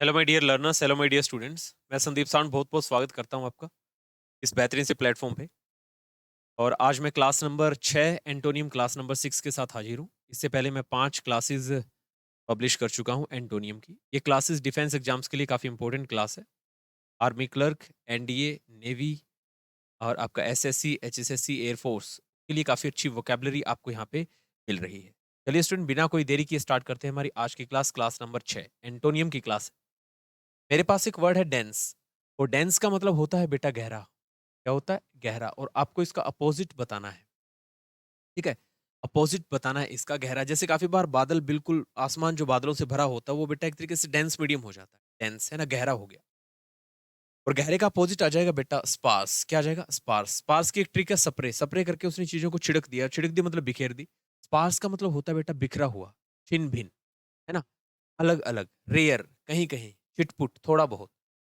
Hello my dear learners, hello my dear students. मैं Sandeep sound बहुत बहुत स्वागत करता हूं आपका इस बेहतरीन से प्लेटफॉर्म पे। और आज मैं class number 6 antonym class number 6 के साथ हाजिर हूं। इससे पहले मैं 5 क्लासेस पब्लिश कर चुका हूं एंटोनियम की। ये क्लासेस डिफेंस एग्जाम्स के लिए काफ़ी इंपॉर्टेंट क्लास है। आर्मी क्लर्क, एनडीए, नेवी और आपका एसएससी, एचएसएससी, एयरफोर्स के लिए काफ़ी अच्छी वोकेबलरी आपको यहाँ पे मिल रही है। चलिए स्टूडेंट, बिना कोई देरी किए स्टार्ट करते हैं हमारी आज की क्लास। क्लास नंबर 6 एंटोनियम की क्लास। मेरे पास एक वर्ड है डेंस। और डेंस का मतलब होता है बेटा गहरा। क्या होता है? गहरा। और आपको इसका अपोजिट बताना है। ठीक है? अपोजिट बताना है इसका गहरा। जैसे काफी बार बादल, बिल्कुल आसमान जो बादलों से भरा होता है वो बेटा एक तरीके से डेंस मीडियम हो जाता है। डेंस है ना, गहरा हो गया। और गहरे का अपोजिट आ जाएगा बेटा स्पार्स। क्या आ जाएगा? स्पार्स। स्पार्स की एक ट्रिक है स्प्रे। स्प्रे करके उसने चीजों को छिड़क दिया। छिड़क दिया मतलब बिखेर दी। स्पार्स का मतलब होता है बेटा बिखरा हुआ, छिन भिन, है ना, अलग अलग, रेयर, कहीं कहीं, चिटपुट, थोड़ा बहुत।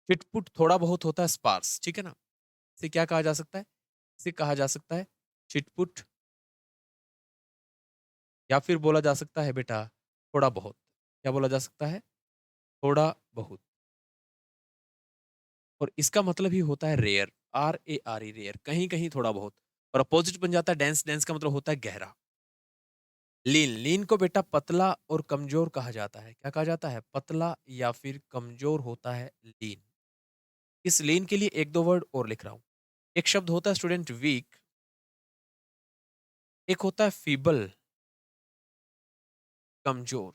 चिटपुट थोड़ा बहुत होता है स्पार्स। ठीक है ना? इसे क्या कहा जा सकता है? इसे कहा जा सकता है चिटपुट, या फिर बोला जा सकता है बेटा थोड़ा बहुत। क्या बोला जा सकता है? थोड़ा बहुत। और इसका मतलब ही होता है rare. R A R E, rare, कहीं कहीं थोड़ा बहुत। और अपोजिट बन जाता है डेंस। डेंस का मतलब होता है गहरा। लीन। लीन को बेटा पतला और कमजोर कहा जाता है। क्या कहा जाता है? पतला या फिर कमजोर होता है लीन। इस लीन के लिए एक दो वर्ड और लिख रहा हूं। एक शब्द होता है स्टूडेंट वीक, एक होता है फीबल, कमजोर।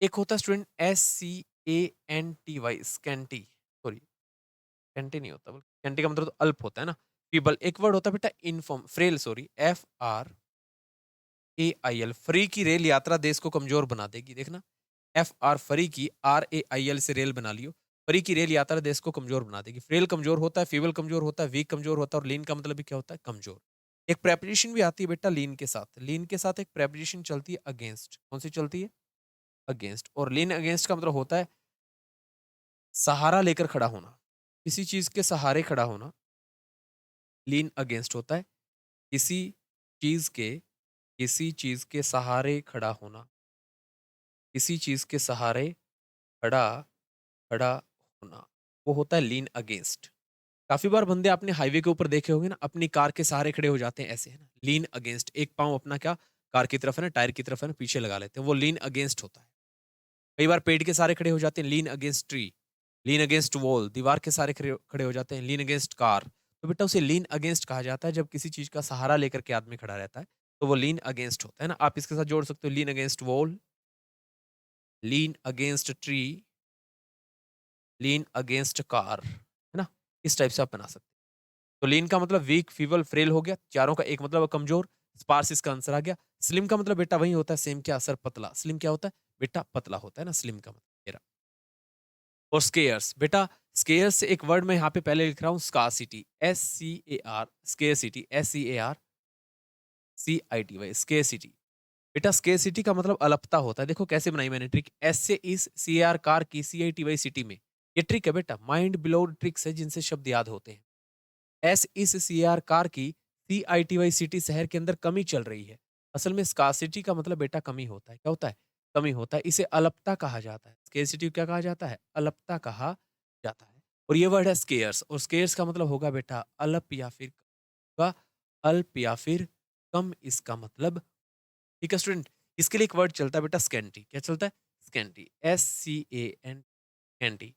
एक होता है स्टूडेंट SCANTY, स्कैंटी। सॉरी, कैंटी नहीं होता, बल्कि कैंटी का मतलब तो अल्प होता है ना। फीबल। एक वर्ड होता है बेटा inform, frail, sorry, FRAIL, free की रेल यात्रा देश को कमजोर बना देगी। देखना, FR फ्री की, RAIL से रेल बना लियो। फ्री की रेल यात्रा देश को कमजोर बना देगी। फ्रेल कमजोर होता है, फीबल कमजोर होता है, वीक कमजोर होता है, और लीन का मतलब भी क्या होता है? कमजोर। एक प्रेपोजिशन भी आती है बेटा लीन के साथ। लीन के साथ एक प्रेपोजिशन चलती है अगेंस्ट। कौन सी चलती है? अगेंस्ट। और लीन अगेंस्ट का मतलब होता है सहारा लेकर खड़ा होना, किसी चीज के सहारे खड़ा होना। लीन अगेंस्ट होता है किसी चीज के, किसी चीज के सहारे खड़ा होना, किसी चीज के सहारे खड़ा, खड़ा होना, वो होता है लीन अगेंस्ट। काफी बार बंदे आपने हाईवे के ऊपर देखे होंगे ना, अपनी कार के सहारे खड़े हो जाते हैं ऐसे, है ना, लीन अगेंस्ट। एक पाँव अपना क्या, कार की तरफ है ना, टायर की तरफ है ना, पीछे लगा लेते हैं, वो लीन अगेंस्ट होता है। कई बार पेड़ के सहारे खड़े हो जाते हैं, लीन अगेंस्ट ट्री। लीन अगेंस्ट वॉल, दीवार के सहारे खड़े खड़े हो जाते हैं, लीन अगेंस्ट कार। तो बेटा उसे लीन अगेंस्ट कहा जाता है जब किसी चीज का सहारा लेकर के आदमी खड़ा रहता है, तो वो लीन अगेंस्ट होता है ना। आप इसके साथ जोड़ सकते हो लीन अगेंस्ट वॉल, लीन अगेंस्ट ट्री, लीन अगेंस्ट कार, है ना। इस टाइप से आप बना सकते हैं। तो लीन का मतलब वीक, फीबल, फ्रेल हो गया, चारों का एक मतलब कमजोर। स्पार्स इसका आंसर आ गया। स्लिम का मतलब बेटा वही होता है सेम, क्या असर, पतला। स्लिम क्या होता है बेटा? पतला होता है ना स्लिम का मतलब, मेरा। और स्केयर्स बेटा, स्केयर्स से एक वर्ड मैं यहाँ पे पहले लिख रहा हूँ, scarcity, SCAR, scarcity, SCARCITY, scarcity. बेटा स्केयरसिटी का मतलब अल्पता होता है। देखो कैसे बनाई मैंने ट्रिक, एस से इस, CAR कार की, CITY सिटी में। ये ट्रिक है बेटा, माइंड ब्लोड ट्रिक्स है जिनसे शब्द याद होते हैं। एस इस, CAR कार की, CITY सिटी शहर के अंदर कमी चल रही है। असल में स्कासिटी का मतलब बेटा कमी होता है। क्या होता है? कमी होता है। इसे अल्पता कहा जाता है। स्केर्सिटी क्या कहा जाता है? अल्पता कहा जाता है। और ये वर्ड है स्केयर्स, और स्केयर्स का मतलब होगा बेटा अल्प या फिर होगा अल्प या फिर कम, इसका मतलब। ठीक है स्टूडेंट। इसके लिए एक वर्ड चलता है बेटा स्कैंटी। क्या चलता है? स्कैंटी, SCAN, कैंटी,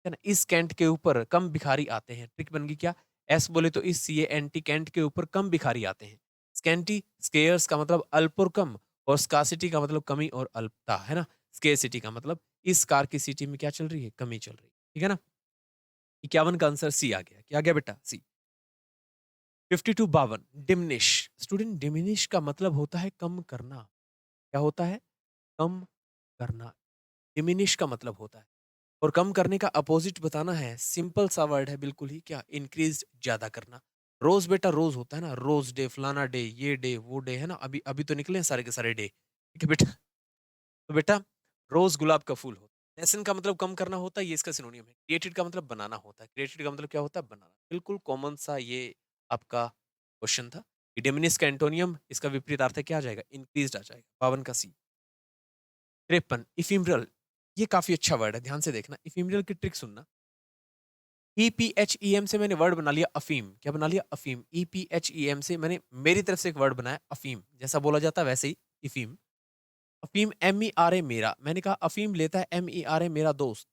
है ना। इस कैंट के ऊपर कम भिखारी आते हैं। ट्रिक बन गई क्या? एस बोले तो इस, CANT, कैंट के ऊपर कम भिखारी आते हैं। स्कैंटी, स्केयर्स का मतलब अल्प और कम, और स्कासिटी का मतलब कमी और अल्पता, है ना। स्केसिटी का मतलब इस कार की सिटी में क्या चल रही है? कमी चल रही है। ठीक है ना। 51 का आंसर सी आ गया। क्या आ गया बेटा? सी। 52, 52, डिमिनिश। स्टूडेंट डिमिनिश का मतलब होता है कम करना। क्या होता है? कम करना। डिमिनिश का मतलब होता है। और कम करने का अपोजिट बताना है, सिंपल सा वर्ड है बिल्कुल ही, क्या? इंक्रीज, ज्यादा करना। रोज बेटा रोज होता है ना, रोज डे, फलाना डे, ये डे, वो डे, है ना। अभी अभी तो निकले हैं सारे के सारे डे। ठीक है बेटा। तो बेटा रोज गुलाब का फूल होता है। लेसन का मतलब कम करना होता है, ये इसका सिनोनियम है। क्रिएटेड का मतलब बनाना होता है। क्रिएटेड का मतलब क्या होता है? बनाना। बिल्कुल कॉमन सा ये आपका क्वेश्चन था। डिमिनिश का एंटोनियम, इसका विपरीत अर्थ है, क्या आ जाएगा? इंक्रीज आ जाएगा। 52 का सी। 53, इफिमरल। ये काफ़ी अच्छा वर्ड है, ध्यान से देखना। इफीमरल की ट्रिक सुनना। ईपीएचईएम से मैंने वर्ड बना लिया अफ़ीम। क्या बना लिया? अफ़ीम। ईपीएचईएम से मैंने मेरी तरफ से एक वर्ड बनाया अफ़ीम। जैसा बोला जाता है वैसे ही इफ़ीम। अफ़ीम एम-ई-आर-ए मेरा। मैंने कहा अफ़ीम लेता है एम-ई-आर-ए मेरा दोस्त।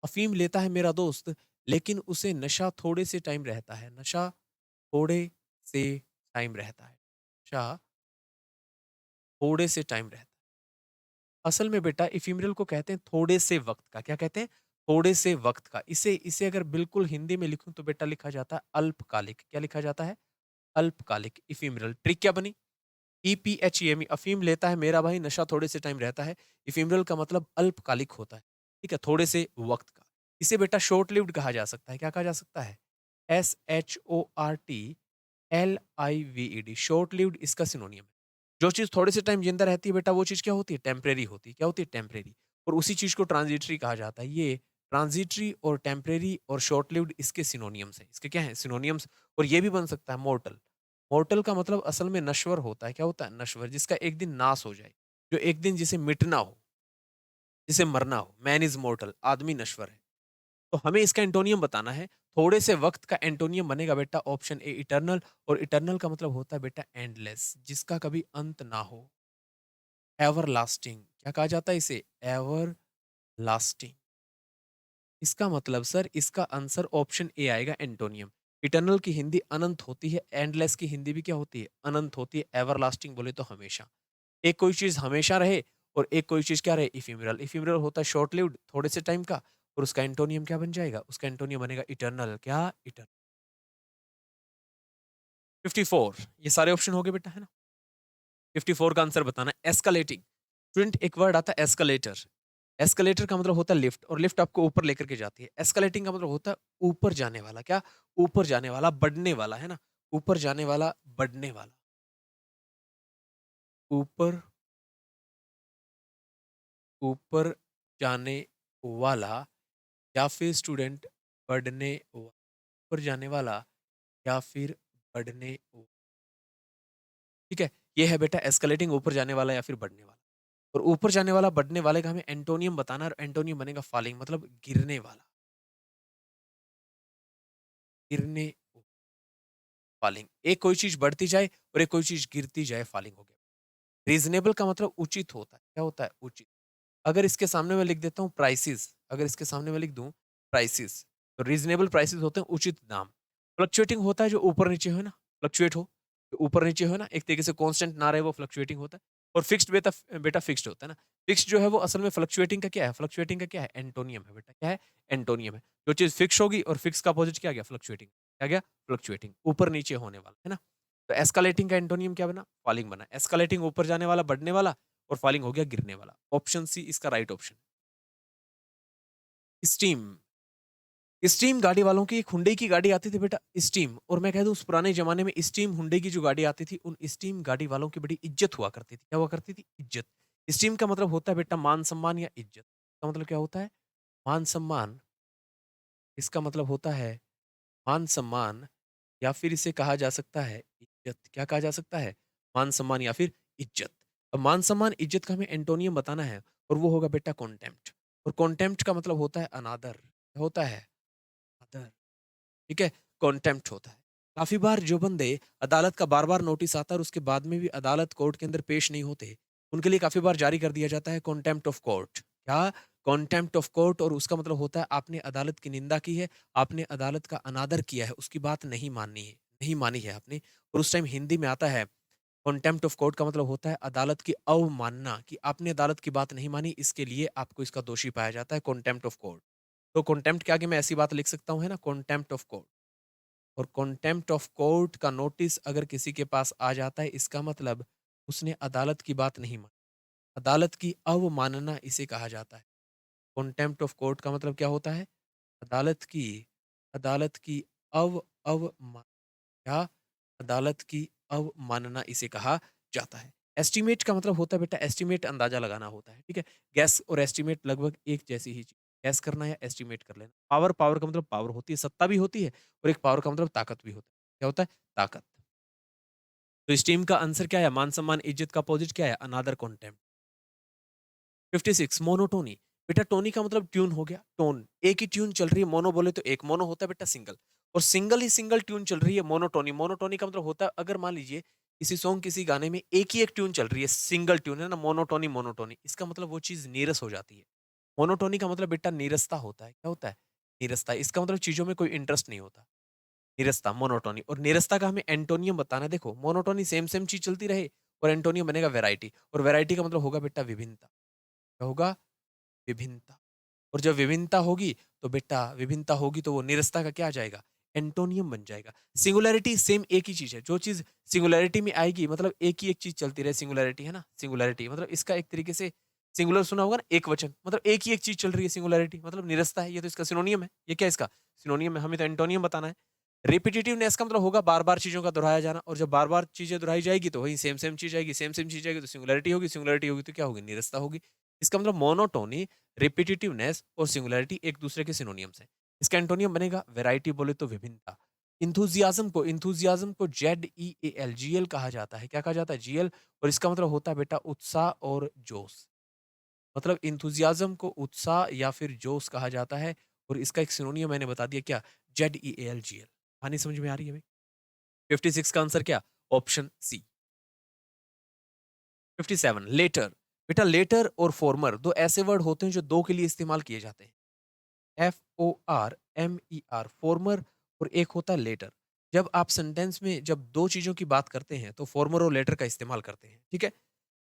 अफ़ीम लेता है मेरा दोस्त, लेकिन उसे नशा थोड़े से टाइम रहता है। नशा थोड़े से टाइम रहता है। नशा थोड़े से टाइम रहता है। असल में बेटा इफ़ेमरल को कहते हैं थोड़े से वक़्त का। क्या कहते हैं? थोड़े से वक़्त का। इसे इसे अगर बिल्कुल हिंदी में लिखूँ तो बेटा लिखा जाता है अल्पकालिक। क्या लिखा जाता है? अल्पकालिक इफ़ेमरल। ट्रिक क्या बनी? ईपीएचईएम अफ़ीम लेता है मेरा भाई, नशा थोड़े से टाइम रहता है। इफ़ेमरल का मतलब अल्पकालिक होता है। ठीक है? थोड़े से वक़्त का। इसे बेटा शॉर्ट लिव्ड कहा जा सकता है। क्या कहा जा सकता है? SHORTLIVED शॉर्ट लिव्ड इसका सिनोनियम है। जो चीज़ थोड़े से टाइम ज़िंदा रहती है बेटा वो चीज़ क्या होती है? टेम्परेरी होती है। क्या होती है? टेम्परेरी। और उसी चीज़ को ट्रांज़िटरी कहा जाता है। ये ट्रांज़िटरी और टेम्परेरी और शॉर्ट लिव्ड इसके सिनोनियम्स हैं। इसके क्या हैं? सिनोनियम्स। और ये भी बन सकता है मॉर्टल। मॉर्टल का मतलब असल में नश्वर होता है। क्या होता है? नश्वर, जिसका एक दिन नाश हो जाए। जो एक दिन जिसे मिटना हो, जिसे मरना हो। मैन इज़ मॉर्टल, आदमी नश्वर है। तो हमें इसका एंटोनियम बताना है। थोड़े से वक़्त का एंटोनियम बनेगा बेटा ऑप्शन ए इटर्नल। और इटर्नल का मतलब होता है बेटा एंडलेस, जिसका कभी अंत ना हो। एवरलास्टिंग। क्या कहा जाता है इसे? एवरलास्टिंग। इसका मतलब सर इसका आंसर ऑप्शन ए आएगा एंटोनियम। इटर्नल की हिंदी अनंत होती है, एंडलेस की हिंदी भी क्या होती है? अनंत होती है। एवरलास्टिंग बोले तो हमेशा। एक कोई चीज़ हमेशा रहे और एक कोई चीज़ क्या रहे? इफेमरल। इफेमरल होता है शॉर्ट लिव्ड, थोड़े से टाइम का। और उसका एंटोनियम क्या बन जाएगा? उसका एंटोनियम बनेगा इटर्नल। क्या? इटर्नल। 54 ये सारे ऑप्शन हो गए बेटा, है ना? 54 का आंसर बताना है एस्केलेटिंग। स्टूडेंट एक वर्ड आता है एस्केलेटर। एस्केलेटर का मतलब होता है लिफ्ट, और लिफ्ट आपको ऊपर लेकर के जाती है। एस्केलेटिंग का मतलब होता है ऊपर जाने वाला। क्या? ऊपर जाने वाला, बढ़ने वाला, है ना? ऊपर जाने वाला, बढ़ने वाला। ऊपर ऊपर जाने वाला या फिर स्टूडेंट बढ़ने ऊपर जाने वाला या फिर बढ़ने ठीक है? ये है बेटा एस्केलेटिंग, ऊपर जाने वाला या फिर बढ़ने वाला। और ऊपर जाने वाला, बढ़ने वाले का हमें एंटोनियम बताना है, और एंटोनियम बनेगा फॉलिंग, मतलब गिरने वाला। गिरने फॉलिंग। एक कोई चीज़ बढ़ती जाए और एक कोई चीज़ गिरती जाए, फॉलिंग हो गया। रीज़नेबल का मतलब उचित होता है। क्या होता है? उचित। अगर इसके सामने मैं लिख देता हूँ प्राइसेज़, अगर इसके सामने मैं लिख दूँ प्राइसेज़, तो रीज़नेबल प्राइसेज़ होते हैं उचित दाम। फ्लक्चुएटिंग होता है जो ऊपर-नीचे हो ना, फ्लक्चुएट हो, जो ऊपर-नीचे हो ना, एक तरीके से कांस्टेंट ना रहे, वो फ्लक्चुएटिंग होता है। और फिक्स्ड बेटा बेटा फिक्स्ड होता है ना। फिक्स्ड जो है वो असल में फ्लक्चुएटिंग का क्या है? फ्लक्चुएटिंग का क्या है? एंटोनियम है बेटा। क्या है? एंटोनियम है। जो चीज़ फिक्स होगी और फिक्स का अपोजिट क्या आ गया? फ्लक्चुएटिंग। क्या गया? फ्लक्चुएटिंग, ऊपर-नीचे होने वाला, है ना? तो एस्केलेटिंग का एंटोनियम क्या बना? फॉलिंग बना। एस्केलेटिंग ऊपर जाने वाला, बढ़ने वाला, और फॉलिंग हो गया गिरने वाला। ऑप्शन सी इसका राइट ऑप्शन। स्टीम। स्टीम गाड़ी वालों की एक हुंडई की गाड़ी आती थी बेटा, स्टीम। और मैं कह दूं उस पुराने जमाने में स्टीम हुंडई की जो गाड़ी आती थी, उन स्टीम गाड़ी वालों की बड़ी इज्जत हुआ करती थी। क्या हुआ करती थी? इज्जत। स्टीम का मतलब होता है बेटा मान सम्मान या इज्जत। का मतलब क्या होता है? मान सम्मान। इसका मतलब होता है मान सम्मान, या फिर इसे कहा जा सकता है इज्जत। क्या कहा जा सकता है? मान सम्मान या फिर इज्जत। अब मान सम्मान इज्जत का हमें एंटोनियम बताना है, और वो होगा बेटा कॉन्टेम्प्ट। और कॉन्टेम्प्ट का मतलब होता है अनादर। क्या होता है? अनादर। ठीक है? कॉन्टेम्प्ट होता है। काफ़ी बार जो बंदे अदालत का बार-बार नोटिस आता है और उसके बाद में भी अदालत कोर्ट के अंदर पेश नहीं होते, उनके लिए काफ़ी बार जारी कर दिया जाता है कॉन्टेम्प्ट ऑफ कोर्ट। क्या? Contempt of court. और उसका मतलब होता है आपने अदालत की निंदा की है, आपने अदालत का अनादर किया है, उसकी बात नहीं माननी है, नहीं मानी है आपने। और उस टाइम हिंदी में आता है कॉन्टेम्प्ट ऑफ कोर्ट का मतलब होता है अदालत की अवमानना, कि आपने अदालत की बात नहीं मानी, इसके लिए आपको इसका दोषी पाया जाता है, कॉन्टेम्प्ट ऑफ कोर्ट। तो कॉन्टेम्प्ट के आगे मैं ऐसी बात लिख सकता हूँ, है ना, कॉन्टेम्प्ट ऑफ कोर्ट। और कॉन्टेम्प्ट ऑफ कोर्ट का नोटिस अगर किसी के पास आ जाता है, इसका मतलब उसने अदालत की बात नहीं मानी। अदालत की अवमानना इसे कहा जाता है। कॉन्टेम्प्ट ऑफ कोर्ट का मतलब क्या होता है? अदालत की अदालत की अवमा क्या? अदालत की अवमानना इसे कहा जाता है। एस्टीमेट का मतलब होता है बेटा एस्टीमेट, अंदाजा लगाना होता है। ठीक है? गैस और एस्टीमेट लगभग एक जैसी ही चीज़। गैस करना या एस्टीमेट कर लेना। पावर, पावर का मतलब पावर होती है, सत्ता भी होती है, और एक पावर का मतलब ताकत भी होता है। क्या होता है? ताकत। तो स्टीम का आंसर क्या है? मान सम्मान इज्जत का अपोजिट क्या है? अनादर कॉन्टेम्प्ट। 56 मोनोटोनी। बेटा टोनी का मतलब ट्यून हो गया, टोन। एक ही ट्यून चल रही है, मोनो बोले तो एक, मोनो होता है बेटा सिंगल। और सिंगल ही सिंगल ट्यून चल रही है, मोनोटोनी। मोनोटोनी का मतलब होता है अगर मान लीजिए किसी सॉन्ग, किसी गाने में एक ही एक ट्यून चल रही है, सिंगल ट्यून है ना, मोनोटोनी, मोनोटोनी। इसका मतलब वो चीज़ नीरस हो जाती है। मोनोटोनी का मतलब बेटा नीरसता होता है। क्या होता है? नीरसता। इसका मतलब चीज़ों में कोई इंटरेस्ट नहीं होता। नीरसता, मोनोटोनी। और नीरसता का हमें एंटोनियम बताना है। देखो, मोनोटोनी सेम सेम चीज़ चलती रहे, और एंटोनियम बनेगा वैरायटी। और वैरायटी का मतलब होगा बेटा विभिन्नता। क्या होगा? विभिन्नता। और जब विभिन्नता होगी तो बेटा, विभिन्नता होगी तो वो निरस्ता का क्या आ जाएगा? एंटोनियम बन जाएगा। सिंगुलैरिटी सेम एक ही चीज़ है। जो चीज़ सिंगुलैरिटी में आएगी मतलब एक ही एक चीज़ चलती रहे, सिंगुलैरिटी है ना? सिंगुलैरिटी मतलब इसका एक तरीके से सिंगुलर सुना होगा ना, एक वचन, मतलब एक ही एक चीज़ चल रही है, सिंगुलैरिटी मतलब निरस्ता है। ये तो इसका सिनोनियम है। ये क्या है इसका? सिनोनियम है। हमें तो एंटोनियम बताना है। रिपिटिटिवनेस का मतलब होगा बार-बार चीज़ों का दोहराया जाना, और जब बार-बार चीज़ें दोहराई जाएगी तो वही सेम सेम चीज़ आएगी, सेम सेम चीज़ आएगी तो सिंगुलैरिटी होगी, सिंगुलैरिटी होगी तो क्या होगी? निरस्ता होगी। इसका मतलब मोनोटोनी, रिपिटिटिवनेस और सिंगुलैरिटी एक दूसरे के सिनोनिम्स हैं। इसका एंटोनियम बनेगा वैरायटी, बोले तो विभिन्नता। इंथुसियाज्म को जेड-ई-ए-एल, जीएल कहा जाता है। क्या कहा जाता है? जीएल। और इसका मतलब होता है बेटा उत्साह और जोश। मतलब इंथुसियाज्म को उत्साह या फिर जोश कहा जाता है, और इसका एक सिनोनियम मैंने बता दिया, क्या? जेड-ई-ए-एल, जीएल। कहानी समझ में आ रही है भाई? 56 का आंसर क्या? Option C. 57 लेटर। बेटा लेटर और फॉर्मर दो ऐसे वर्ड होते हैं जो दो के लिए इस्तेमाल किए जाते हैं। FORMER, फॉर्मर, और एक होता है लेटर। जब आप सेंटेंस में जब दो चीजों की बात करते हैं तो फॉर्मर और लेटर का इस्तेमाल करते हैं, ठीक है?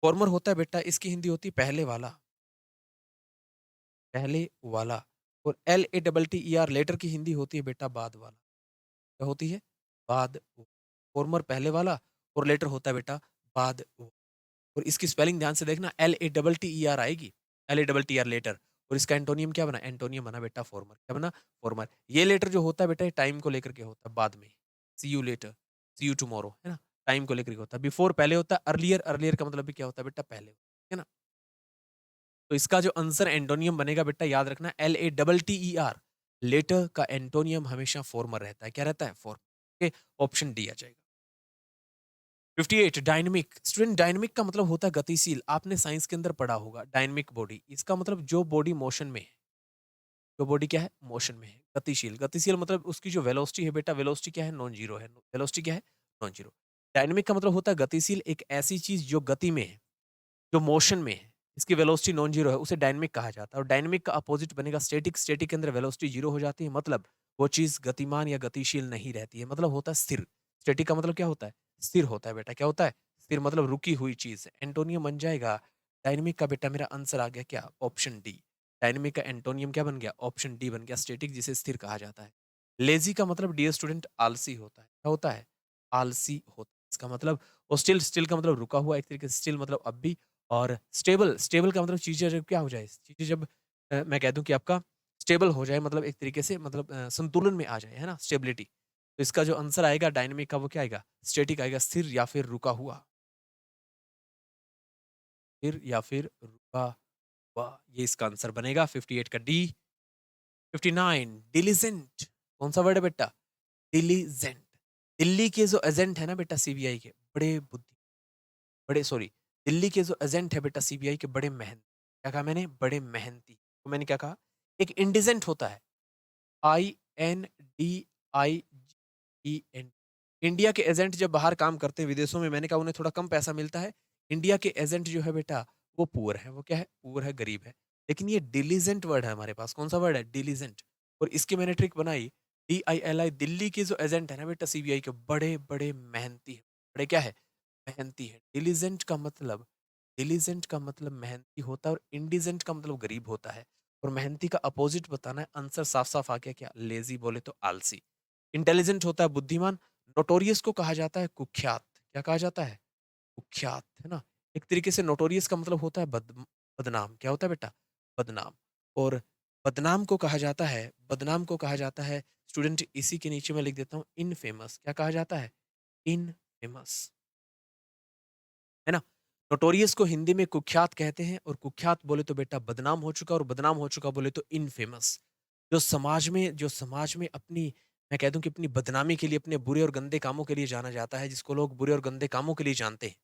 फॉर्मर होता है बेटा, इसकी हिंदी होती है पहले वाला, पहले वाला। और LATTER, लेटर की हिंदी होती है बेटा बाद वाला। क्या होती है? बाद। फॉर्मर पहले वाला, और लेटर होता है बेटा बाद। और इसकी स्पेलिंग ध्यान से देखना, LATTER आएगी, LATTER लेटर। और इसका एंटोनियम क्या बना? एंटोनियम बना बेटा फॉर्मर। क्या बना? फॉर्मर। ये लेटर जो होता है बेटा, ये टाइम को लेकर के होता है, बाद में। See you later, see you tomorrow, है ना? टाइम को लेकर के होता है। बिफोर पहले होता है, अर्लियर, अर्लियर का मतलब भी क्या होता है बेटा? पहले, है ना? तो इसका जो आंसर एंटोनियम बनेगा बेटा, याद रखना, LATTER। लेटर का एंटोनियम हमेशा फॉर्मर रहता है। क्या रहता है? फॉर्मर। ऑप्शन डी आ जाएगा। 58 डायनेमिक। स्टूडेंट, डायनेमिक का मतलब होता है गतिशील। आपने साइंस के अंदर पढ़ा होगा डायनेमिक बॉडी। इसका मतलब जो बॉडी मोशन में है, जो बॉडी क्या है? मोशन में है। गतिशील, गतिशील मतलब उसकी जो वेलोसिटी है बेटा, वेलोसिटी क्या है? नॉन जीरो है। वेलोसिटी क्या है? Non zero. डायनेमिक का मतलब होता है गतिशील। एक ऐसी चीज जो गति में है, जो मोशन में है, इसकी वेलोसिटी नॉन जीरो है, उसे डायनेमिक कहा जाता है। और डायनेमिक का अपोजिट बनेगा स्टैटिक। स्टैटिक के अंदर वेलोसिटी जीरो हो जाती है, मतलब वो चीज गतिमान या गतिशील नहीं रहती है, मतलब होता है स्थिर। स्टैटिक का मतलब क्या होता है? स्थिर होता है बेटा। क्या होता है? स्थिर मतलब रुकी हुई चीज। एंटोनियम बन जाएगा डायनेमिक का बेटा। मेरा आंसर आ गया क्या? Option D. डायनेमिक का एंटोनियम क्या बन गया? ऑप्शन डी बन गया, स्टैटिक, जिसे स्थिर कहा जाता है। लेजी का मतलब डियर स्टूडेंट आलसी होता है। क्या होता है? आलसी होता है। इसका मतलब, और स्टिल, स्टिल का मतलब रुका हुआ, एक तरीके से स्टिल मतलब अब भी। और स्टेबल, स्टेबल का मतलब चीज़ें जब क्या हो जाए, चीज़ें जब मैं कह दूँ कि आपका स्टेबल हो जाए, मतलब एक तरीके से, मतलब संतुलन में आ जाए, है ना? स्टेबिलिटी। तो इसका जो आंसर आएगा डायनामिक का, वो क्या आएगा? स्टैटिक आएगा, स्थिर या फिर रुका हुआ। स्थिर या फिर रुका हुआ, ये इसका आंसर बनेगा 58 का डी। 59 डिलीजेंट। कौन सा वर्ड है बेटा? डिलीजेंट। दिल्ली के जो एजेंट है ना बेटा सीबीआई के, बड़े बुद्धि, बड़े सॉरी, दिल्ली के जो एजेंट है बेटा सीबीआई के, बड़े मेहनती। क्या कहा मैंने? बड़े मेहनती। तो मैंने क्या कहा? एक इंडिजेंट होता है, INDIGENT। इंडिया के एजेंट जब बाहर काम करते हैं विदेशों में, मैंने कहा उन्हें थोड़ा कम पैसा मिलता है। इंडिया के एजेंट जो है बेटा, वो पुअर है। वो क्या है? पुअर है, गरीब है। लेकिन ये डिलीजेंट वर्ड है हमारे पास। कौन सा वर्ड है? डिलीजेंट। और इसकी मैंने ट्रिक बनाई, DILI। दिल्ली के जो एजेंट है ना बेटा सीबीआई के, बड़े बड़े मेहनती है। बड़े क्या है? मेहनती है। डिलीजेंट का मतलब, डिलीजेंट का मतलब मेहनती होता है, और इंडिजेंट का मतलब गरीब होता है। और मेहनती का अपोजिट बताना है। आंसर साफ साफ आ गया क्या? लेजी, बोले तो आलसी। इंटेलिजेंट होता है बुद्धिमान। नोटोरियस को कहा जाता है कुख्यात। क्या कहा जाता है? कुख्यात, है ना? एक तरीके से नोटोरियस का मतलब होता है बदनाम। क्या होता है बेटा? बदनाम। और बदनाम को कहा जाता है, बदनाम को कहा जाता है स्टूडेंट, इसी के नीचे मैं लिख देता हूँ इनफेमस। क्या कहा जाता है? इनफेमस, है ना? नोटोरियस को हिंदी में कुख्यात कहते हैं, और कुख्यात बोले तो बेटा बदनाम हो चुका, और बदनाम हो चुका बोले तो इनफेमस। जो समाज में अपनी, मैं कह दूं कि अपनी बदनामी के लिए, अपने बुरे और गंदे कामों के लिए जाना जाता है, जिसको लोग बुरे और गंदे कामों के लिए जानते हैं,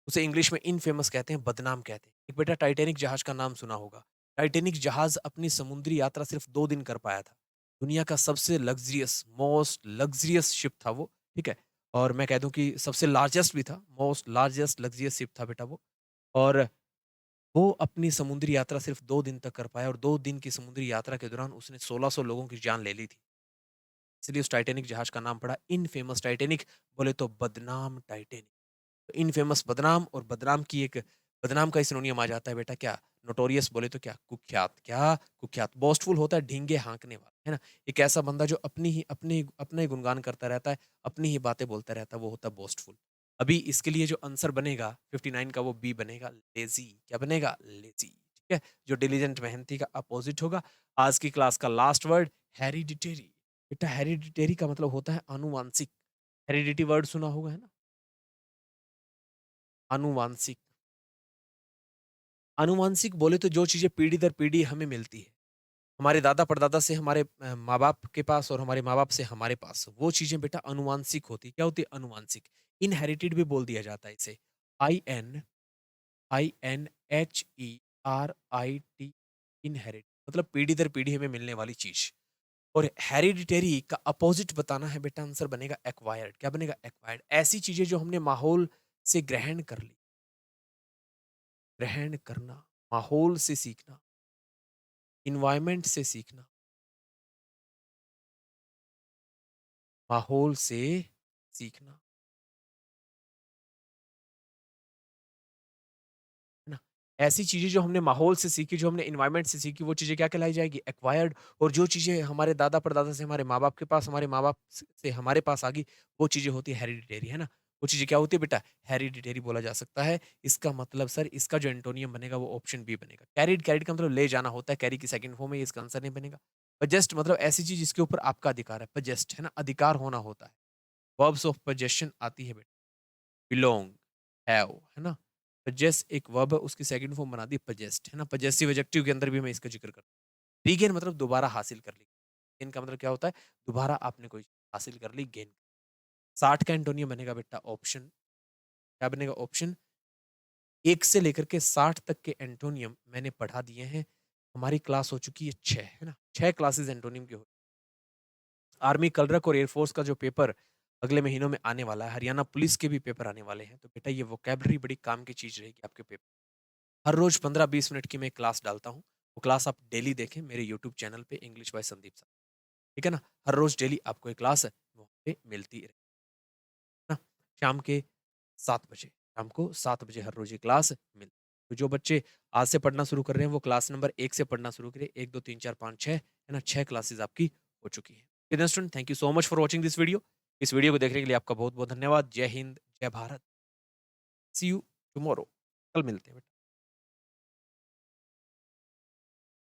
उसे इंग्लिश में इनफेमस कहते हैं, बदनाम कहते हैं। एक बेटा टाइटैनिक जहाज का नाम सुना होगा। टाइटैनिक जहाज अपनी समुद्री यात्रा सिर्फ 2 दिन कर पाया था। दुनिया का सबसे लग्ज़रियस, मोस्ट लग्ज़रियस शिप था वो, ठीक है? और मैं कह दूँ कि सबसे लार्जेस्ट भी था, मोस्ट लार्जेस्ट लग्ज़रियस शिप था बेटा वो। और वो अपनी समुद्री यात्रा सिर्फ 2 दिन तक कर पाया और 2 दिन की समुद्री यात्रा के दौरान उसने 1600 लोगों की जान ले ली थी। इसलिए उस टाइटैनिक जहाज का नाम पड़ा इनफेमस टाइटैनिक, बोले तो बदनाम टाइटैनिक। इनफेमस बदनाम, और बदनाम की एक बदनाम का सिनोनियम आ जाता है बेटा क्या? नोटोरियस बोले तो क्या? कुख्यात। क्या? कुख्यात। बोस्टफुल होता है ढींगे हाँकने वाला, है ना? एक ऐसा बंदा जो अपने ही गुणगान करता रहता है, अपनी ही बातें बोलता रहता है, वो होता है बोस्टफुल। अभी इसके लिए जो आंसर बनेगा 59 का, वो बी बनेगा, लेज़ी। क्या बनेगा? लेज़ी। ठीक है? जो डिलिजेंट मेहनती का अपोज़िट होगा। आज की क्लास का लास्ट वर्ड हेरिडिटरी। बेटा हेरिडिटरी का मतलब होता है आनुवांशिक। हेरिडिटी वर्ड सुना होगा, है ना? आनुवांशिक। आनुवांशिक बोले तो जो चीज़ें पीढ़ी दर पीढ़ी हमें मिलती है। हमारे दादा-परदादा से हमारे माँ-बाप के पास और हमारे माँ-बाप से हमारे पास, वो चीज़ें बेटा आनुवांशिक होती हैं। क्या होती है? आनुवांशिक। इनहेरिटेड भी बोल दिया जाता है इसे। INHERIT, इनहेरिट मतलब पीढ़ी दर पीढ़ी हमें मिलने वाली चीज़। और हेरिडिटरी का अपोज़िट बताना है बेटा, आंसर बनेगा एक्वायर्ड। क्या बनेगा? एक्वायर्ड। ऐसी चीज़ें जो हमने माहौल से ग्रहण कर ली। ग्रहण करना, माहौल से सीखना, एनवायरनमेंट से सीखना, माहौल से सीखना, है ना? ऐसी चीज़ें जो हमने माहौल से सीखी, जो हमने एनवायरनमेंट से सीखी, वो चीज़ें क्या कहलाई जाएगी? एक्वायर्ड। और जो चीज़ें हमारे दादा-परदादा से हमारे माँ-बाप के पास, हमारे माँ-बाप से हमारे पास आ गई, वो चीज़ें होती है हेरिडिटरी, है ना? वो चीज़ें क्या होती है बेटा? हेरिडिटरी बोला जा सकता है। इसका मतलब सर, इसका जो एंटोनियम बनेगा वो ऑप्शन बी बनेगा। कैरिड, कैरिड का मतलब ले जाना होता है, कैरी की सेकंड फॉर्म है, ये इसका आंसर नहीं बनेगा। पजेस्ट मतलब ऐसी चीज़ जिसके ऊपर आपका अधिकार है, पजेस्ट, है ना? अधिकार होना होता है। वर्ब्स ऑफ पजेशन आती है बेटा, बिलोंग, हैव, है ना? पजेस एक वर्ब है, उसकी सेकंड फॉर्म बना दी पजेस्ट, है ना? पजेसिव एडजेक्टिव के अंदर भी मैं इसका जिक्र करता हूँ। रीगेन मतलब दोबारा हासिल कर ली। गेन का मतलब क्या होता है? दोबारा आपने कोई हासिल कर ली, गेन। 60 का एंटोनियम बनेगा बेटा ऑप्शन। क्या बनेगा? ऑप्शन। 1 से लेकर के 60 तक के एंटोनियम मैंने पढ़ा दिए हैं। हमारी क्लास हो चुकी है 6, है ना? 6 क्लासेस एंटोनियम की हो। आर्मी क्लर्क और एयरफोर्स का जो पेपर अगले महीनों में आने वाला है, हरियाणा पुलिस के भी पेपर आने वाले हैं, तो बेटा ये वोकैब्युलरी बड़ी काम की चीज़ रहेगी आपके पेपर। हर रोज़ 15-20 मिनट की मैं क्लास डालता हूँ। वो क्लास आप डेली देखें मेरे यूट्यूब चैनल पे, इंग्लिश बाय संदीप सर। ठीक है ना? हर रोज़ डेली आपको एक क्लास है, वहाँ पे मिलती है ना? शाम के 7 बजे, शाम को 7 बजे हर रोज़ ये क्लास मिलती है। तो जो बच्चे आज से पढ़ना शुरू कर रहे हैं, वो क्लास नंबर 1 से पढ़ना शुरू करें। 1, 2, 3, 4, 5, 6, है ना? 6 क्लासेस आपकी हो चुकी हैं। Dear student, thank you so much for watching this video. इस वीडियो को देखने के लिए आपका बहुत-बहुत धन्यवाद। जय हिंद, जय भारत। सी यू टुमारो। कल मिलते हैं बेटा।